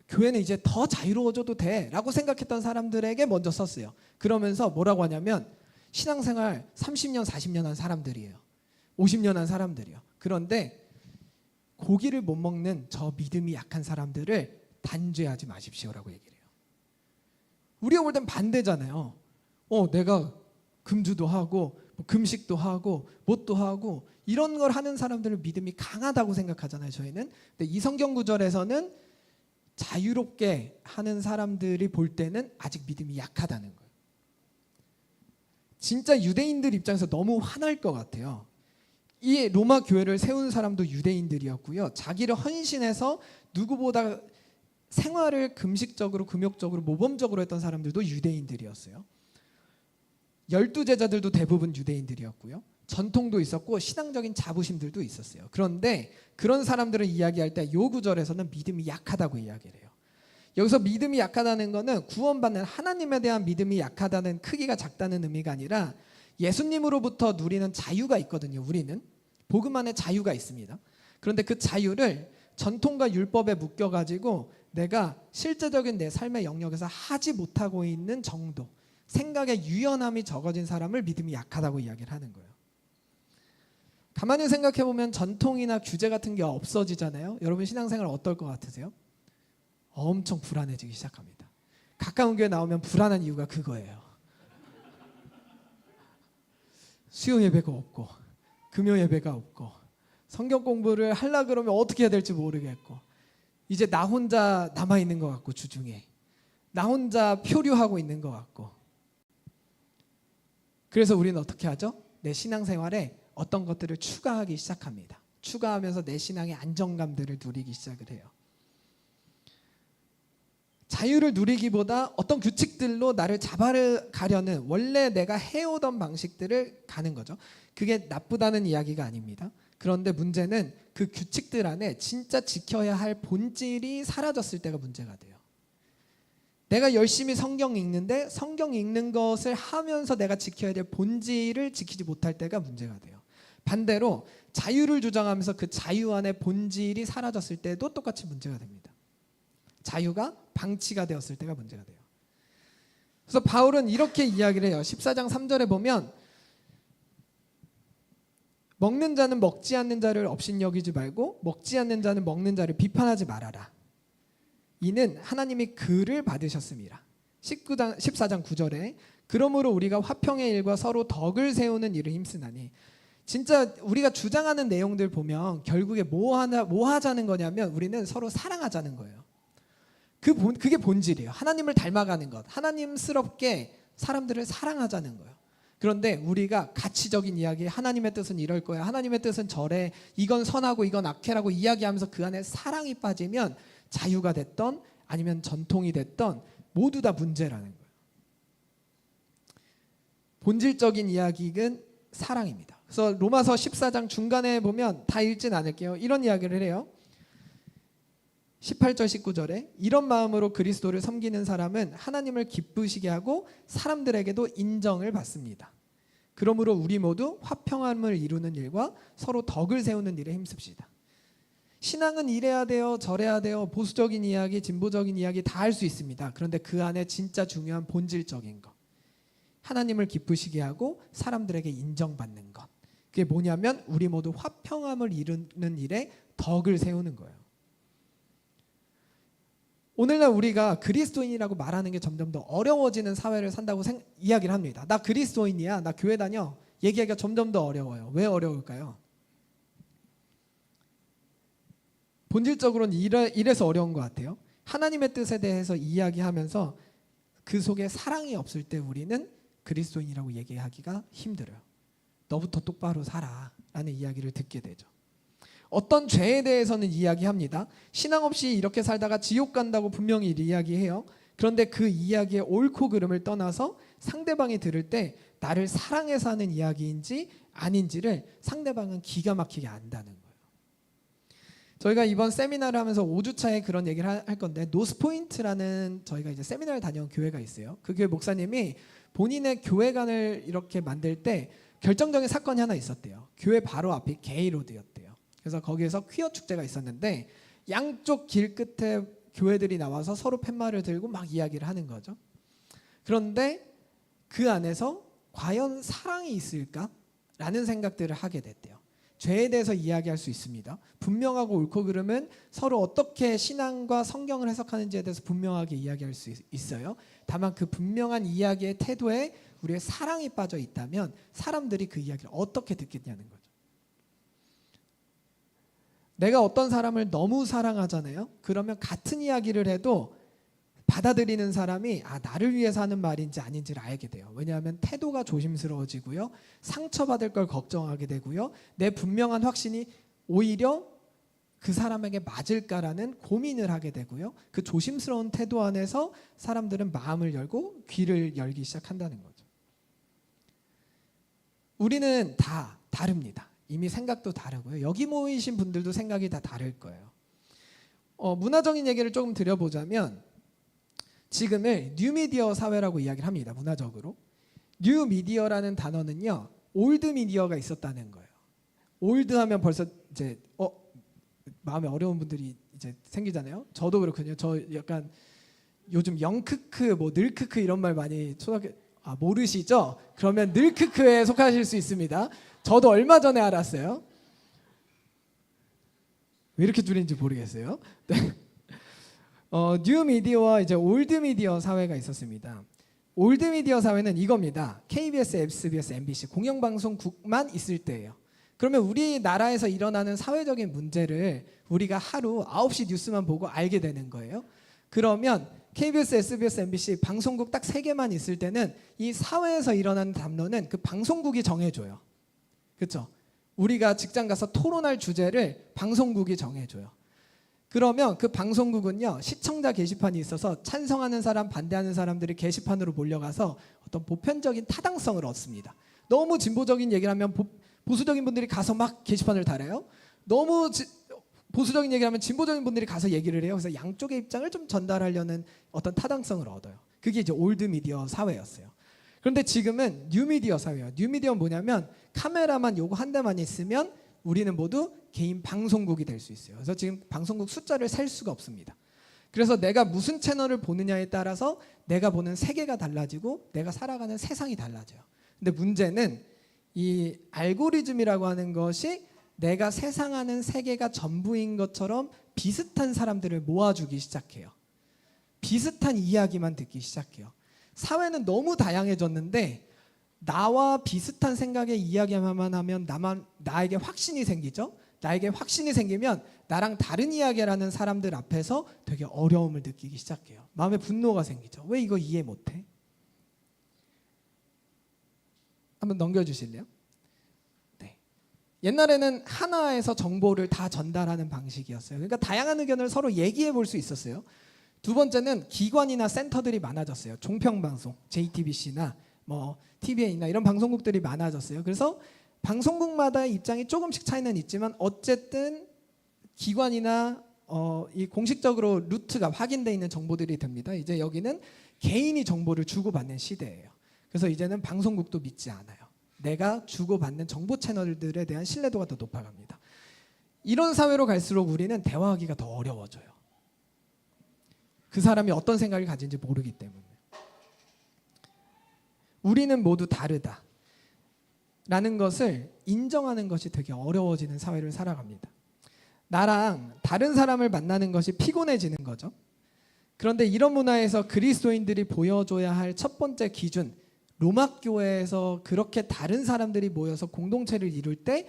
교회는 이제 더 자유로워져도 돼라고 생각했던 사람들에게 먼저 썼어요. 그러면서 뭐라고 하냐면 신앙생활 30년 40년 한 사람들이에요. 50년 한 사람들이요. 그런데 고기를 못 먹는 저 믿음이 약한 사람들을 단죄하지 마십시오라고 얘기를 해요. 우리가 볼 땐 반대잖아요. 내가 금주도 하고 금식도 하고 뭣도 하고 이런 걸 하는 사람들은 믿음이 강하다고 생각하잖아요. 저희는. 근데 이 성경 구절에서는 자유롭게 하는 사람들이 볼 때는 아직 믿음이 약하다는 거예요. 진짜 유대인들 입장에서 너무 화날 것 같아요. 이 로마 교회를 세운 사람도 유대인들이었고요. 자기를 헌신해서 누구보다 생활을 금식적으로 금욕적으로 모범적으로 했던 사람들도 유대인들이었어요. 12제자들도 대부분 유대인들이었고요. 전통도 있었고 신앙적인 자부심들도 있었어요. 그런데 그런 사람들을 이야기할 때 요 구절에서는 믿음이 약하다고 이야기를 해요. 여기서 믿음이 약하다는 거는 구원받는 하나님에 대한 믿음이 약하다는 크기가 작다는 의미가 아니라 예수님으로부터 누리는 자유가 있거든요. 우리는 복음 안에 자유가 있습니다. 그런데 그 자유를 전통과 율법에 묶여가지고 내가 실제적인 내 삶의 영역에서 하지 못하고 있는 정도, 생각의 유연함이 적어진 사람을 믿음이 약하다고 이야기를 하는 거예요. 가만히 생각해보면 전통이나 규제 같은 게 없어지잖아요. 여러분 신앙생활 어떨 것 같으세요? 엄청 불안해지기 시작합니다. 가까운 교회 나오면 불안한 이유가 그거예요. 수요 예배가 없고 금요 예배가 없고 성경 공부를 하려고 그러면 어떻게 해야 될지 모르겠고 이제 나 혼자 남아있는 것 같고 주중에 나 혼자 표류하고 있는 것 같고 그래서 우리는 어떻게 하죠? 내 신앙생활에 어떤 것들을 추가하기 시작합니다. 추가하면서 내 신앙의 안정감들을 누리기 시작을 해요. 자유를 누리기보다 어떤 규칙들로 나를 잡아가려는 원래 내가 해오던 방식들을 가는 거죠. 그게 나쁘다는 이야기가 아닙니다. 그런데 문제는 그 규칙들 안에 진짜 지켜야 할 본질이 사라졌을 때가 문제가 돼요. 내가 열심히 성경 읽는데 성경 읽는 것을 하면서 내가 지켜야 될 본질을 지키지 못할 때가 문제가 돼요. 반대로 자유를 주장하면서 그 자유 안에 본질이 사라졌을 때도 똑같이 문제가 됩니다. 자유가 방치가 되었을 때가 문제가 돼요. 그래서 바울은 이렇게 이야기를 해요. 14장 3절에 보면 먹는 자는 먹지 않는 자를 업신여기지 말고 먹지 않는 자는 먹는 자를 비판하지 말아라. 이는 하나님이 그를 받으셨습니다. 14장 9절에 그러므로 우리가 화평의 일과 서로 덕을 세우는 일을 힘쓰나니 진짜 우리가 주장하는 내용들 보면 결국에 뭐 하자는 거냐면 우리는 서로 사랑하자는 거예요. 그게 본질이에요. 하나님을 닮아가는 것, 하나님스럽게 사람들을 사랑하자는 거예요. 그런데 우리가 가치적인 이야기, 하나님의 뜻은 이럴 거야, 하나님의 뜻은 저래, 이건 선하고 이건 악해라고 이야기하면서 그 안에 사랑이 빠지면 자유가 됐던 아니면 전통이 됐던 모두 다 문제라는 거예요. 본질적인 이야기는 사랑입니다. 그래서 로마서 14장 중간에 보면 다 읽진 않을게요. 이런 이야기를 해요. 18절 19절에 이런 마음으로 그리스도를 섬기는 사람은 하나님을 기쁘시게 하고 사람들에게도 인정을 받습니다. 그러므로 우리 모두 화평함을 이루는 일과 서로 덕을 세우는 일에 힘씁시다. 신앙은 이래야 돼요, 저래야 돼요, 보수적인 이야기, 진보적인 이야기 다 할 수 있습니다. 그런데 그 안에 진짜 중요한 본질적인 것, 하나님을 기쁘시게 하고 사람들에게 인정받는 것, 그게 뭐냐면 우리 모두 화평함을 이루는 일에 덕을 세우는 거예요. 오늘날 우리가 그리스도인이라고 말하는 게 점점 더 어려워지는 사회를 산다고 이야기를 합니다. 나 그리스도인이야, 나 교회 다녀, 얘기하기가 점점 더 어려워요. 왜 어려울까요? 본질적으로는 이래서 어려운 것 같아요. 하나님의 뜻에 대해서 이야기하면서 그 속에 사랑이 없을 때 우리는 그리스도인이라고 얘기하기가 힘들어요. 너부터 똑바로 살아 라는 이야기를 듣게 되죠. 어떤 죄에 대해서는 이야기합니다. 신앙 없이 이렇게 살다가 지옥 간다고 분명히 이야기해요. 그런데 그 이야기의 옳고 그름을 떠나서 상대방이 들을 때 나를 사랑해서 하는 이야기인지 아닌지를 상대방은 기가 막히게 안다는 거예요. 저희가 이번 세미나를 하면서 5주차에 그런 얘기를 할 건데, 노스포인트라는 저희가 이제 세미나를 다녀온 교회가 있어요. 그 교회 목사님이 본인의 교회관을 이렇게 만들 때 결정적인 사건이 하나 있었대요. 교회 바로 앞이 게이로드였대요. 그래서 거기에서 퀴어 축제가 있었는데 양쪽 길 끝에 교회들이 나와서 서로 팻말을 들고 막 이야기를 하는 거죠. 그런데 그 안에서 과연 사랑이 있을까라는 생각들을 하게 됐대요. 죄에 대해서 이야기할 수 있습니다. 분명하고 옳고 그름은 서로 어떻게 신앙과 성경을 해석하는지에 대해서 분명하게 이야기할 수 있어요. 다만 그 분명한 이야기의 태도에 우리의 사랑이 빠져 있다면 사람들이 그 이야기를 어떻게 듣겠냐는 거죠. 내가 어떤 사람을 너무 사랑하잖아요. 그러면 같은 이야기를 해도 받아들이는 사람이 나를 위해서 하는 말인지 아닌지를 알게 돼요. 왜냐하면 태도가 조심스러워지고요. 상처받을 걸 걱정하게 되고요. 내 분명한 확신이 오히려 그 사람에게 맞을까라는 고민을 하게 되고요. 그 조심스러운 태도 안에서 사람들은 마음을 열고 귀를 열기 시작한다는 거죠. 우리는 다 다릅니다. 이미 생각도 다르고요. 여기 모이신 분들도 생각이 다 다를 거예요. 문화적인 얘기를 조금 드려보자면 지금을 뉴미디어 사회라고 이야기를 합니다. 문화적으로. 뉴미디어라는 단어는요, 올드 미디어가 있었다는 거예요. 올드 하면 벌써 이제 마음에 어려운 분들이 이제 생기잖아요. 저도 그렇거든요. 저 약간 요즘 영크크, 늘크크 이런 말 많이 모르시죠? 그러면 늘크크에 속하실 수 있습니다. 저도 얼마 전에 알았어요. 왜 이렇게 줄인지 모르겠어요. 네. 뉴 미디어와 이제 올드 미디어 사회가 있었습니다. 올드 미디어 사회는 이겁니다. KBS, SBS, MBC 공영방송국만 있을 때예요. 그러면 우리나라에서 일어나는 사회적인 문제를 우리가 하루 9시 뉴스만 보고 알게 되는 거예요. 그러면 KBS, SBS, MBC 방송국 딱 3개만 있을 때는 이 사회에서 일어나는 담론은 그 방송국이 정해줘요. 그렇죠? 우리가 직장 가서 토론할 주제를 방송국이 정해줘요. 그러면 그 방송국은요, 시청자 게시판이 있어서 찬성하는 사람, 반대하는 사람들이 게시판으로 몰려가서 어떤 보편적인 타당성을 얻습니다. 너무 진보적인 얘기를 하면 보수적인 분들이 가서 막 게시판을 달아요. 너무 보수적인 얘기를 하면 진보적인 분들이 가서 얘기를 해요. 그래서 양쪽의 입장을 좀 전달하려는 어떤 타당성을 얻어요. 그게 이제 올드 미디어 사회였어요. 그런데 지금은 뉴미디어 사회예요. 뉴미디어는 뭐냐면 카메라만 요거 한 대만 있으면 우리는 모두 개인 방송국이 될 수 있어요. 그래서 지금 방송국 숫자를 셀 수가 없습니다. 그래서 내가 무슨 채널을 보느냐에 따라서 내가 보는 세계가 달라지고 내가 살아가는 세상이 달라져요. 근데 문제는 이 알고리즘이라고 하는 것이 내가 세상하는 세계가 전부인 것처럼 비슷한 사람들을 모아주기 시작해요. 비슷한 이야기만 듣기 시작해요. 사회는 너무 다양해졌는데 나와 비슷한 생각의 이야기만 하면 나에게 확신이 생기죠. 나에게 확신이 생기면 나랑 다른 이야기라는 사람들 앞에서 되게 어려움을 느끼기 시작해요. 마음에 분노가 생기죠. 왜 이거 이해 못해? 한번 넘겨주실래요? 네. 옛날에는 하나에서 정보를 다 전달하는 방식이었어요. 그러니까 다양한 의견을 서로 얘기해 볼 수 있었어요. 두 번째는 기관이나 센터들이 많아졌어요. 종편방송, JTBC나 TVN이나 이런 방송국들이 많아졌어요. 그래서 방송국마다 입장이 조금씩 차이는 있지만 어쨌든 기관이나 이 공식적으로 루트가 확인되어 있는 정보들이 됩니다. 이제 여기는 개인이 정보를 주고받는 시대예요. 그래서 이제는 방송국도 믿지 않아요. 내가 주고받는 정보 채널들에 대한 신뢰도가 더 높아갑니다. 이런 사회로 갈수록 우리는 대화하기가 더 어려워져요. 그 사람이 어떤 생각을 가진지 모르기 때문에. 우리는 모두 다르다. 라는 것을 인정하는 것이 되게 어려워지는 사회를 살아갑니다. 나랑 다른 사람을 만나는 것이 피곤해지는 거죠. 그런데 이런 문화에서 그리스도인들이 보여줘야 할 첫 번째 기준, 로마 교회에서 그렇게 다른 사람들이 모여서 공동체를 이룰 때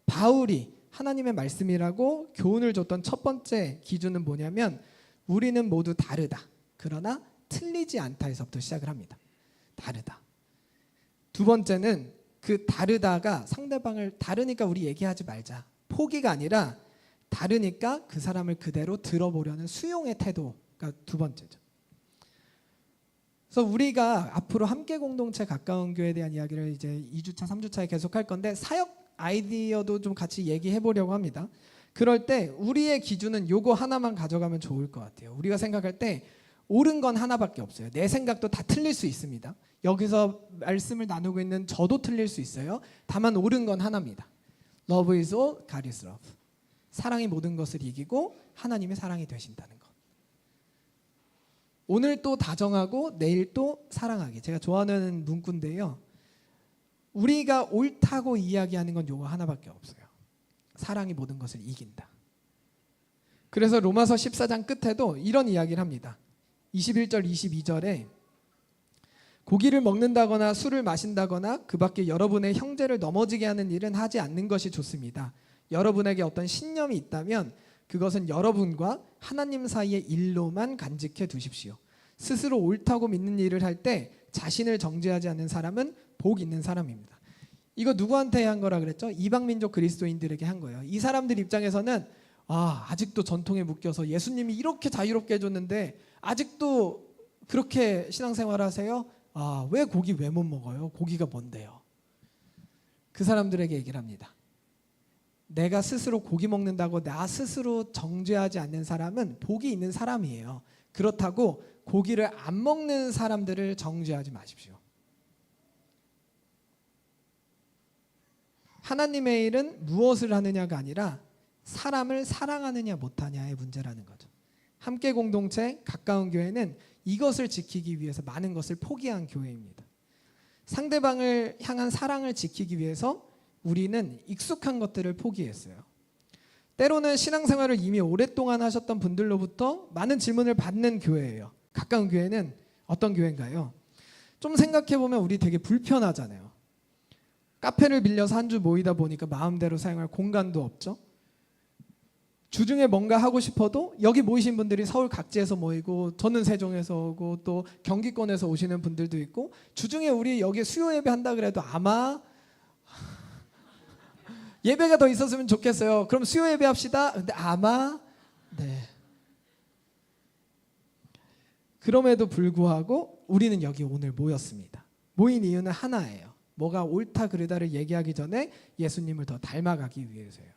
바울이 하나님의 말씀이라고 교훈을 줬던 첫 번째 기준은 뭐냐면 우리는 모두 다르다. 그러나 틀리지 않다에서부터 시작을 합니다. 다르다. 두 번째는 그 다르다가 상대방을 다르니까 우리 얘기하지 말자. 포기가 아니라 다르니까 그 사람을 그대로 들어보려는 수용의 태도가 두 번째죠. 그래서 우리가 앞으로 함께 공동체 가까운 교회에 대한 이야기를 이제 2주차, 3주차에 계속할 건데 사역 아이디어도 좀 같이 얘기해 보려고 합니다. 그럴 때 우리의 기준은 요거 하나만 가져가면 좋을 것 같아요. 우리가 생각할 때 옳은 건 하나밖에 없어요. 내 생각도 다 틀릴 수 있습니다. 여기서 말씀을 나누고 있는 저도 틀릴 수 있어요. 다만 옳은 건 하나입니다. Love is all, God is love. 사랑이 모든 것을 이기고 하나님의 사랑이 되신다는 것. 오늘 또 다정하고 내일 또 사랑하기. 제가 좋아하는 문구인데요. 우리가 옳다고 이야기하는 건 요거 하나밖에 없어요. 사랑이 모든 것을 이긴다. 그래서 로마서 14장 끝에도 이런 이야기를 합니다. 21절 22절에 고기를 먹는다거나 술을 마신다거나 그 밖에 여러분의 형제를 넘어지게 하는 일은 하지 않는 것이 좋습니다. 여러분에게 어떤 신념이 있다면 그것은 여러분과 하나님 사이의 일로만 간직해 두십시오. 스스로 옳다고 믿는 일을 할 때 자신을 정죄하지 않는 사람은 복 있는 사람입니다. 이거 누구한테 한 거라 그랬죠? 이방민족 그리스도인들에게 한 거예요. 이 사람들 입장에서는 아직도 전통에 묶여서 예수님이 이렇게 자유롭게 해줬는데 아직도 그렇게 신앙생활 하세요? 왜 고기 왜 못 먹어요? 고기가 뭔데요? 그 사람들에게 얘기를 합니다. 내가 스스로 고기 먹는다고 나 스스로 정죄하지 않는 사람은 복이 있는 사람이에요. 그렇다고 고기를 안 먹는 사람들을 정죄하지 마십시오. 하나님의 일은 무엇을 하느냐가 아니라 사람을 사랑하느냐 못하냐의 문제라는 거죠. 함께 공동체, 가까운 교회는 이것을 지키기 위해서 많은 것을 포기한 교회입니다. 상대방을 향한 사랑을 지키기 위해서 우리는 익숙한 것들을 포기했어요. 때로는 신앙생활을 이미 오랫동안 하셨던 분들로부터 많은 질문을 받는 교회예요. 가까운 교회는 어떤 교회인가요? 좀 생각해보면 우리 되게 불편하잖아요. 카페를 빌려서 한 주 모이다 보니까 마음대로 사용할 공간도 없죠. 주중에 뭔가 하고 싶어도 여기 모이신 분들이 서울 각지에서 모이고 저는 세종에서 오고 또 경기권에서 오시는 분들도 있고 주중에 우리 여기 수요 예배 한다 그래도 아마 예배가 더 있었으면 좋겠어요. 그럼 수요 예배 합시다. 근데 아마 네. 그럼에도 불구하고 우리는 여기 오늘 모였습니다. 모인 이유는 하나예요. 뭐가 옳다 그르다를 얘기하기 전에 예수님을 더 닮아가기 위해서예요.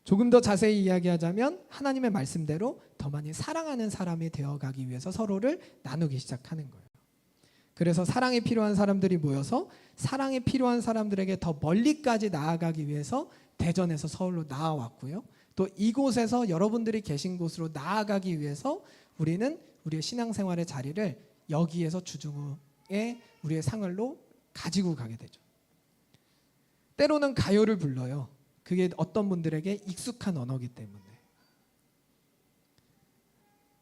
조금 더 자세히 이야기하자면 하나님의 말씀대로 더 많이 사랑하는 사람이 되어가기 위해서 서로를 나누기 시작하는 거예요. 그래서 사랑이 필요한 사람들이 모여서 사랑이 필요한 사람들에게 더 멀리까지 나아가기 위해서 대전에서 서울로 나아왔고요. 또 이곳에서 여러분들이 계신 곳으로 나아가기 위해서 우리는 우리의 신앙생활의 자리를 여기에서 주중에 우리의 상을로 가지고 가게 되죠. 때로는 가요를 불러요. 그게 어떤 분들에게 익숙한 언어이기 때문에.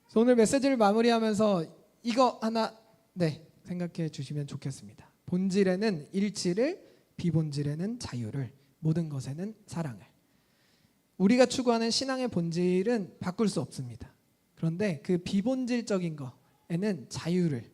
그래서 오늘 메시지를 마무리하면서 이거 하나 생각해 주시면 좋겠습니다. 본질에는 일치를, 비본질에는 자유를, 모든 것에는 사랑을. 우리가 추구하는 신앙의 본질은 바꿀 수 없습니다. 그런데 그 비본질적인 거에는 자유를,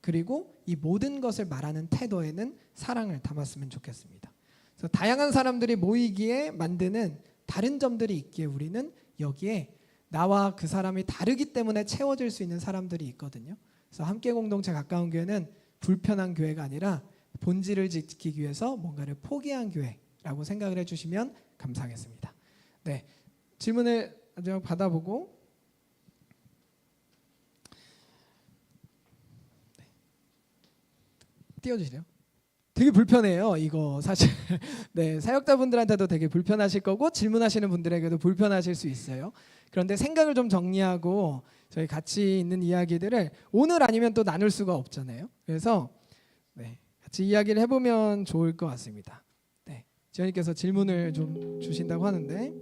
그리고 이 모든 것을 말하는 태도에는 사랑을 담았으면 좋겠습니다. 그래서 다양한 사람들이 모이기에 만드는 다른 점들이 있기에 우리는 여기에 나와 그 사람이 다르기 때문에 채워질 수 있는 사람들이 있거든요. 그래서 함께 공동체 가까운 교회는 불편한 교회가 아니라 본질을 지키기 위해서 뭔가를 포기한 교회라고 생각을 해주시면 감사하겠습니다. 네, 질문을 마지막 받아보고 띄워주시래요. 되게 불편해요. 이거 사실 네, 사역자분들한테도 되게 불편하실 거고 질문하시는 분들에게도 불편하실 수 있어요. 그런데 생각을 좀 정리하고 저희 같이 있는 이야기들을 오늘 아니면 또 나눌 수가 없잖아요. 그래서 같이 이야기를 해보면 좋을 것 같습니다. 지연이께서 질문을 좀 주신다고 하는데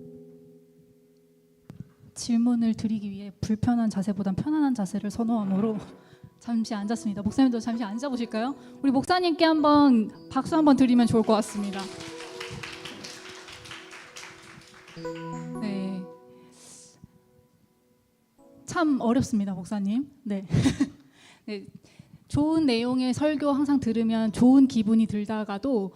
질문을 드리기 위해 불편한 자세보단 편안한 자세를 선호함으로 잠시 앉았습니다. 목사님도 잠시 앉아보실까요? 우리 목사님께 한번 박수 한번 드리면 좋을 것 같습니다. 네, 참 어렵습니다, 목사님. 네. 네. 좋은 내용의 설교 항상 들으면 좋은 기분이 들다가도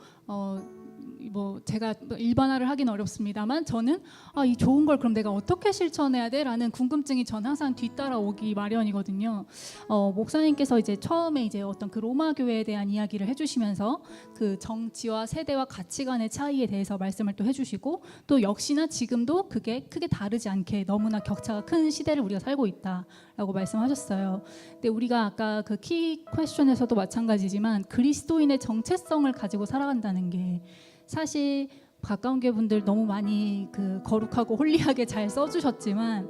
뭐 제가 일반화를 하긴 어렵습니다만 저는 이 좋은 걸 그럼 내가 어떻게 실천해야 돼라는 궁금증이 전 항상 뒤따라오기 마련이거든요. 목사님께서 이제 처음에 이제 어떤 그 로마 교회에 대한 이야기를 해주시면서 그 정치와 세대와 가치관의 차이에 대해서 말씀을 또 해주시고 또 역시나 지금도 그게 크게 다르지 않게 너무나 격차가 큰 시대를 우리가 살고 있다라고 말씀하셨어요. 근데 우리가 아까 그 키 퀘스천에서도 마찬가지지만 그리스도인의 정체성을 가지고 살아간다는 게 사실 가까운 교회 분들 너무 많이 그 거룩하고 홀리하게 잘 써주셨지만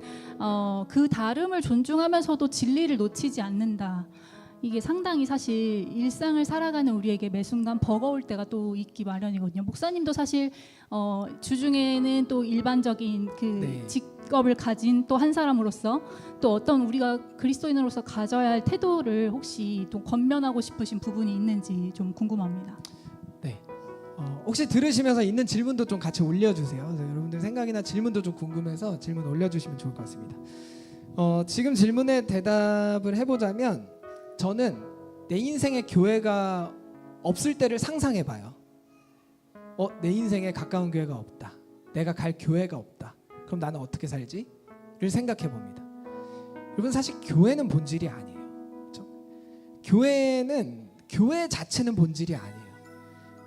그 다름을 존중하면서도 진리를 놓치지 않는다. 이게 상당히 사실 일상을 살아가는 우리에게 매 순간 버거울 때가 또 있기 마련이거든요. 목사님도 사실 주중에는 또 일반적인 그 직업을 가진 또 한 사람으로서 또 어떤 우리가 그리스도인으로서 가져야 할 태도를 혹시 또 권면하고 싶으신 부분이 있는지 좀 궁금합니다. 네. 혹시 들으시면서 있는 질문도 좀 같이 올려주세요. 여러분들 생각이나 질문도 좀 궁금해서 질문 올려주시면 좋을 것 같습니다. 지금 질문에 대답을 해보자면 저는 내 인생에 교회가 없을 때를 상상해봐요. 내 인생에 가까운 교회가 없다. 내가 갈 교회가 없다. 그럼 나는 어떻게 살지? 를 생각해봅니다. 여러분 사실 교회는 본질이 아니에요. 그렇죠? 교회 자체는 본질이 아니에요.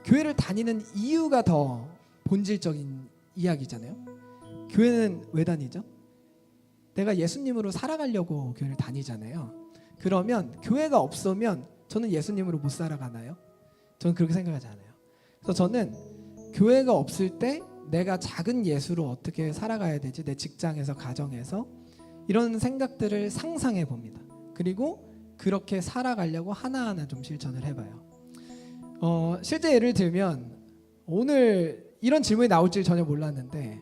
교회를 다니는 이유가 더 본질적인 이야기잖아요. 교회는 왜 다니죠? 내가 예수님으로 살아가려고 교회를 다니잖아요. 그러면 교회가 없으면 저는 예수님으로 못 살아가나요? 저는 그렇게 생각하지 않아요. 그래서 저는 교회가 없을 때 내가 작은 예수로 어떻게 살아가야 되지? 내 직장에서, 가정에서 이런 생각들을 상상해 봅니다. 그리고 그렇게 살아가려고 하나하나 좀 실천을 해봐요. 실제 예를 들면 오늘 이런 질문이 나올 줄 전혀 몰랐는데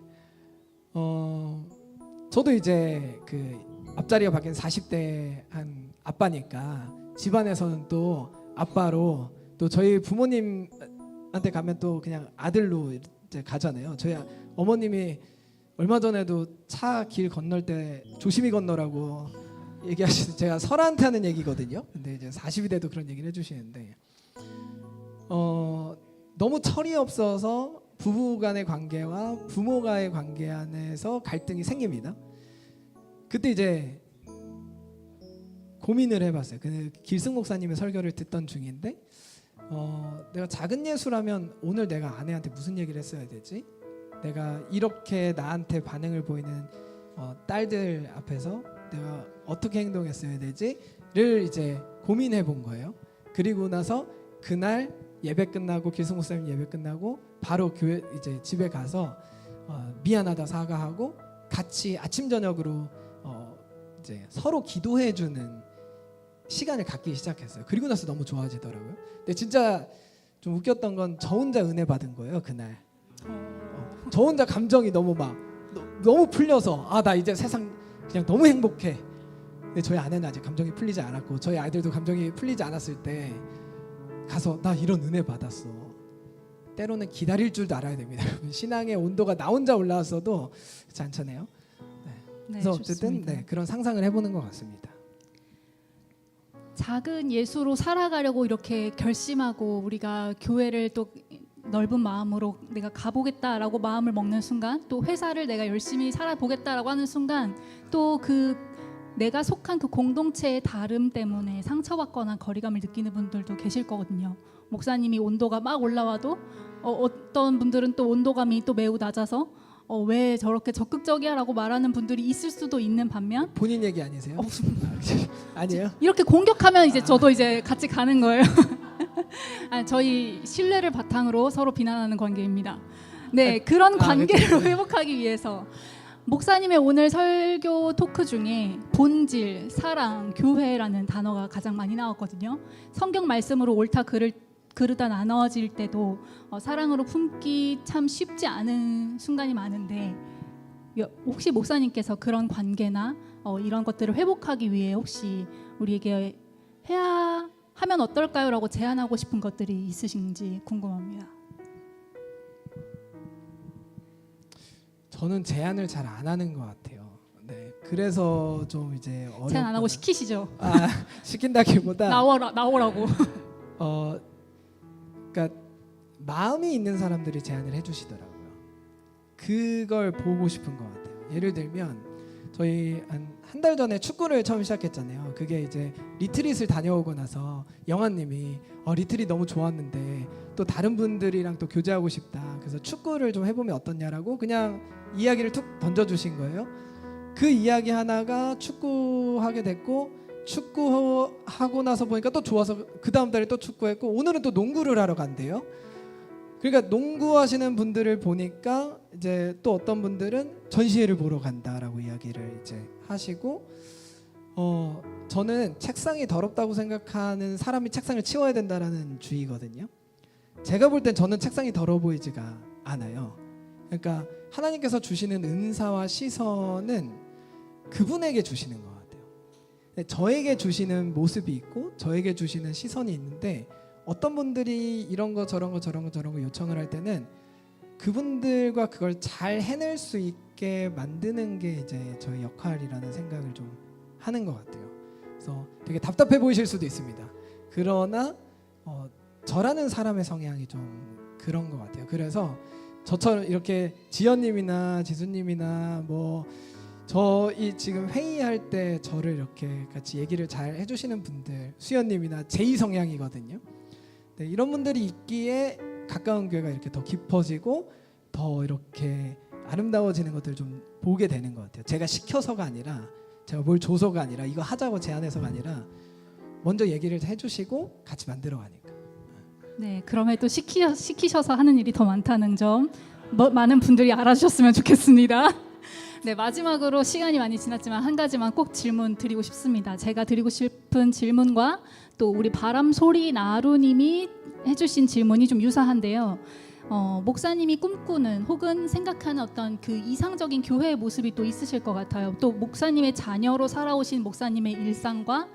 저도 이제 그 앞자리가 바뀐 40대 한 아빠니까 집안에서는 또 아빠로 또 저희 부모님한테 가면 또 그냥 아들로 이제 가잖아요. 저희 어머님이 얼마 전에도 차 길 건널 때 조심히 건너라고 얘기하시는 제가 설아한테 하는 얘기거든요. 근데 이제 40이 돼도 그런 얘기를 해주시는데 너무 철이 없어서 부부간의 관계와 부모간의 관계 안에서 갈등이 생깁니다. 그때 이제 고민을 해봤어요. 그 길승 목사님의 설교를 듣던 중인데 내가 작은 예수라면 오늘 내가 아내한테 무슨 얘기를 했어야 되지? 내가 이렇게 나한테 반응을 보이는 딸들 앞에서 내가 어떻게 행동했어야 되지?를 이제 고민해 본 거예요. 그리고 나서 그날 예배 끝나고 길승 목사님 예배 끝나고 바로 교회 이제 집에 가서 미안하다 사과하고 같이 아침 저녁으로 이제 서로 기도해 주는 시간을 갖기 시작했어요. 그리고 나서 너무 좋아지더라고요. 근데 진짜 좀 웃겼던 건 저 혼자 은혜 받은 거예요. 그날 저 혼자 감정이 너무 풀려서 나 이제 세상 그냥 너무 행복해. 근데 저희 아내는 아직 감정이 풀리지 않았고 저희 아이들도 감정이 풀리지 않았을 때 가서 나 이런 은혜 받았어. 때로는 기다릴 줄도 알아야 됩니다. 신앙의 온도가 나 혼자 올라왔어도 그렇지 않잖아요. 그래서 어쨌든 그런 상상을 해보는 것 같습니다. 작은 예수로 살아가려고 이렇게 결심하고 우리가 교회를 또 넓은 마음으로 내가 가보겠다라고 마음을 먹는 순간 또 회사를 내가 열심히 살아보겠다라고 하는 순간 또 그 내가 속한 그 공동체의 다름 때문에 상처받거나 거리감을 느끼는 분들도 계실 거거든요. 목사님이 온도가 막 올라와도 어떤 분들은 또 온도감이 또 매우 낮아서 왜 저렇게 적극적이야 라고 말하는 분들이 있을 수도 있는 반면 본인 얘기 아니세요? 아니에요? 이렇게 공격하면 이제 저도 이제 같이 가는 거예요. 저희 신뢰를 바탕으로 서로 비난하는 관계입니다. 네, 그런 관계를 회복하기 위해서 목사님의 오늘 설교 토크 중에 본질, 사랑, 교회라는 단어가 가장 많이 나왔거든요. 성경 말씀으로 옳다 그를 그러다 나눠질 때도 사랑으로 품기 참 쉽지 않은 순간이 많은데 혹시 목사님께서 그런 관계나 이런 것들을 회복하기 위해 혹시 우리에게 해야 하면 어떨까요? 라고 제안하고 싶은 것들이 있으신지 궁금합니다. 저는 제안을 잘 안 하는 것 같아요. 네, 그래서 좀 이제 어렵구나. 제안 안 하고 시키시죠. 시킨다기보다 나오라고. 그러니까 마음이 있는 사람들이 제안을 해주시더라고요. 그걸 보고 싶은 것 같아요. 예를 들면 저희 한 달 전에 축구를 처음 시작했잖아요. 그게 이제 리트릿을 다녀오고 나서 영아님이 리트릿 너무 좋았는데 또 다른 분들이랑 또 교제하고 싶다. 그래서 축구를 좀 해보면 어떻냐라고 그냥 이야기를 툭 던져주신 거예요. 그 이야기 하나가 축구하게 됐고 축구하고 나서 보니까 또 좋아서 그 다음 달에 또 축구했고 오늘은 또 농구를 하러 간대요. 그러니까 농구하시는 분들을 보니까 이제 또 어떤 분들은 전시회를 보러 간다라고 이야기를 이제 하시고 저는 책상이 더럽다고 생각하는 사람이 책상을 치워야 된다라는 주의거든요. 제가 볼 땐 저는 책상이 더러워 보이지가 않아요. 그러니까 하나님께서 주시는 은사와 시선은 그분에게 주시는 것 같아요. 저에게 주시는 모습이 있고 저에게 주시는 시선이 있는데 어떤 분들이 이런 거 저런 거 저런 거 저런 거 요청을 할 때는 그분들과 그걸 잘 해낼 수 있게 만드는 게 이제 저의 역할이라는 생각을 좀 하는 것 같아요. 그래서 되게 답답해 보이실 수도 있습니다. 그러나 저라는 사람의 성향이 좀 그런 것 같아요. 그래서 저처럼 이렇게 지연님이나 지수님이나 뭐 저희 지금 회의할 때 저를 이렇게 같이 얘기를 잘 해주시는 분들 수연님이나 제2 성향이거든요. 네, 이런 분들이 있기에 가까운 교회가 이렇게 더 깊어지고 더 이렇게 아름다워지는 것들을 좀 보게 되는 것 같아요. 제가 시켜서가 아니라 제가 뭘 줘서가 아니라 이거 하자고 제안해서가 아니라 먼저 얘기를 해주시고 같이 만들어가니까. 네, 그럼에도 시키셔서 하는 일이 더 많다는 점 많은 분들이 알아주셨으면 좋겠습니다. 네, 마지막으로 시간이 많이 지났지만 한 가지만 꼭 질문 드리고 싶습니다. 제가 드리고 싶은 질문과 또 우리 바람소리 나루님이 해주신 질문이 좀 유사한데요. 목사님이 꿈꾸는 혹은 생각하는 어떤 그 이상적인 교회의 모습이 또 있으실 것 같아요. 또 목사님의 자녀로 살아오신 목사님의 일상과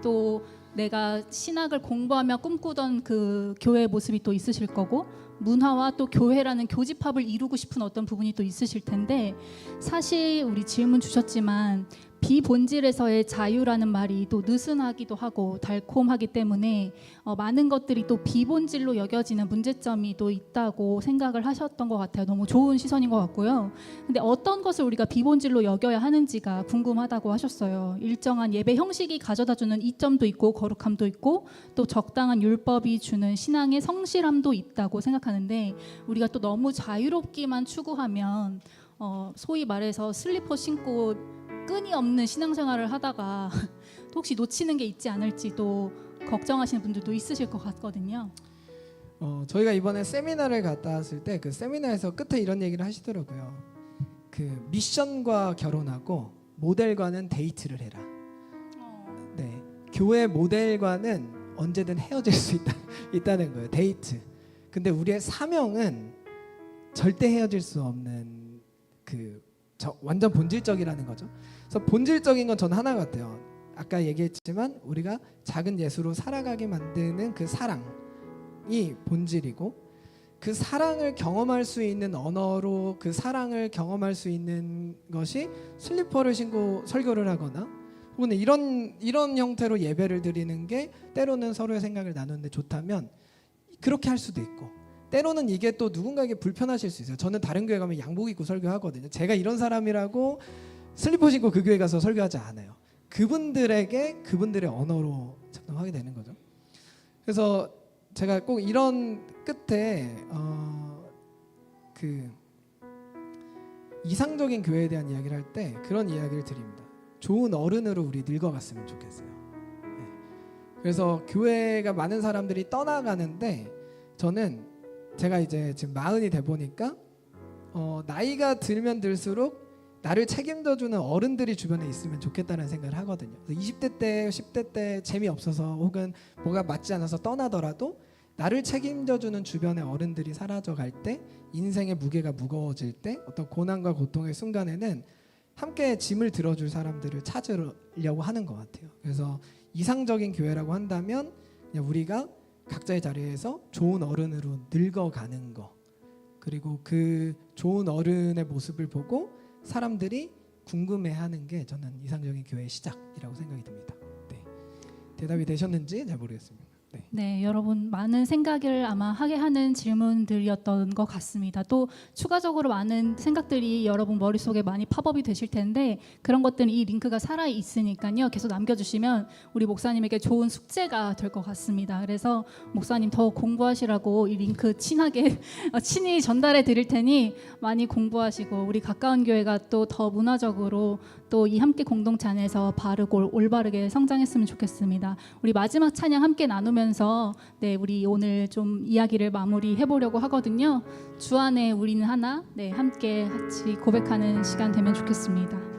또 내가 신학을 공부하며 꿈꾸던 그 교회의 모습이 또 있으실 거고 문화와 또 교회라는 교집합을 이루고 싶은 어떤 부분이 또 있으실 텐데 사실 우리 질문 주셨지만 비본질에서의 자유라는 말이 또 느슨하기도 하고 달콤하기 때문에 많은 것들이 또 비본질로 여겨지는 문제점이 또 있다고 생각을 하셨던 것 같아요. 너무 좋은 시선인 것 같고요. 근데 어떤 것을 우리가 비본질로 여겨야 하는지가 궁금하다고 하셨어요. 일정한 예배 형식이 가져다주는 이점도 있고 거룩함도 있고 또 적당한 율법이 주는 신앙의 성실함도 있다고 생각하는데 우리가 또 너무 자유롭기만 추구하면 소위 말해서 슬리퍼 신고 끈이 없는 신앙생활을 하다가 또 혹시 놓치는 게 있지 않을지도 걱정하시는 분들도 있으실 것 같거든요. 저희가 이번에 세미나를 갔다 왔을 때 그 세미나에서 끝에 이런 얘기를 하시더라고요. 그 미션과 결혼하고 모델과는 데이트를 해라. 네, 교회 모델과는 언제든 헤어질 수 있다는 거예요. 데이트. 근데 우리의 사명은 절대 헤어질 수 없는 완전 본질적이라는 거죠. 그래서 본질적인 건 전 하나 같아요. 아까 얘기했지만 우리가 작은 예수로 살아가게 만드는 그 사랑이 본질이고 그 사랑을 경험할 수 있는 언어로 그 사랑을 경험할 수 있는 것이 슬리퍼를 신고 설교를 하거나 혹은 이런 형태로 예배를 드리는 게 때로는 서로의 생각을 나누는데 좋다면 그렇게 할 수도 있고 때로는 이게 또 누군가에게 불편하실 수 있어요. 저는 다른 교회 가면 양복 입고 설교하거든요. 제가 이런 사람이라고 슬리퍼 신고 그 교회 가서 설교하지 않아요. 그분들에게 그분들의 언어로 작동하게 되는 거죠. 그래서 제가 꼭 이런 끝에 그 이상적인 교회에 대한 이야기를 할 때 그런 이야기를 드립니다. 좋은 어른으로 우리 늙어갔으면 좋겠어요. 네. 그래서 교회가 많은 사람들이 떠나가는데 저는 제가 이제 지금 40이 돼 보니까 나이가 들면 들수록 나를 책임져주는 어른들이 주변에 있으면 좋겠다는 생각을 하거든요. 그래서 20대 때 10대 때 재미없어서 혹은 뭐가 맞지 않아서 떠나더라도 나를 책임져주는 주변의 어른들이 사라져갈 때, 인생의 무게가 무거워질 때, 어떤 고난과 고통의 순간에는 함께 짐을 들어줄 사람들을 찾으려고 하는 것 같아요. 그래서 이상적인 교회라고 한다면 그냥 우리가 각자의 자리에서 좋은 어른으로 늙어가는 거, 그리고 그 좋은 어른의 모습을 보고 사람들이 궁금해하는 게 저는 이상적인 교회의 시작이라고 생각이 듭니다. 네. 대답이 되셨는지 잘 모르겠습니다. 네. 네, 여러분 많은 생각을 아마 하게 하는 질문들이었던 것 같습니다. 또 추가적으로 많은 생각들이 여러분 머릿속에 많이 팝업이 되실 텐데 그런 것들은 이 링크가 살아 있으니까요. 계속 남겨주시면 우리 목사님에게 좋은 숙제가 될 것 같습니다. 그래서 목사님 더 공부하시라고 이 링크 친히 전달해 드릴 테니 많이 공부하시고 우리 가까운 교회가 또 더 문화적으로 또 이 함께 공동체 안에서 바르고 올바르게 성장했으면 좋겠습니다. 우리 마지막 찬양 함께 나누면서 네, 우리 오늘 좀 이야기를 마무리해 보려고 하거든요. 주 안에 우리는 하나, 네, 함께 같이 고백하는 시간 되면 좋겠습니다.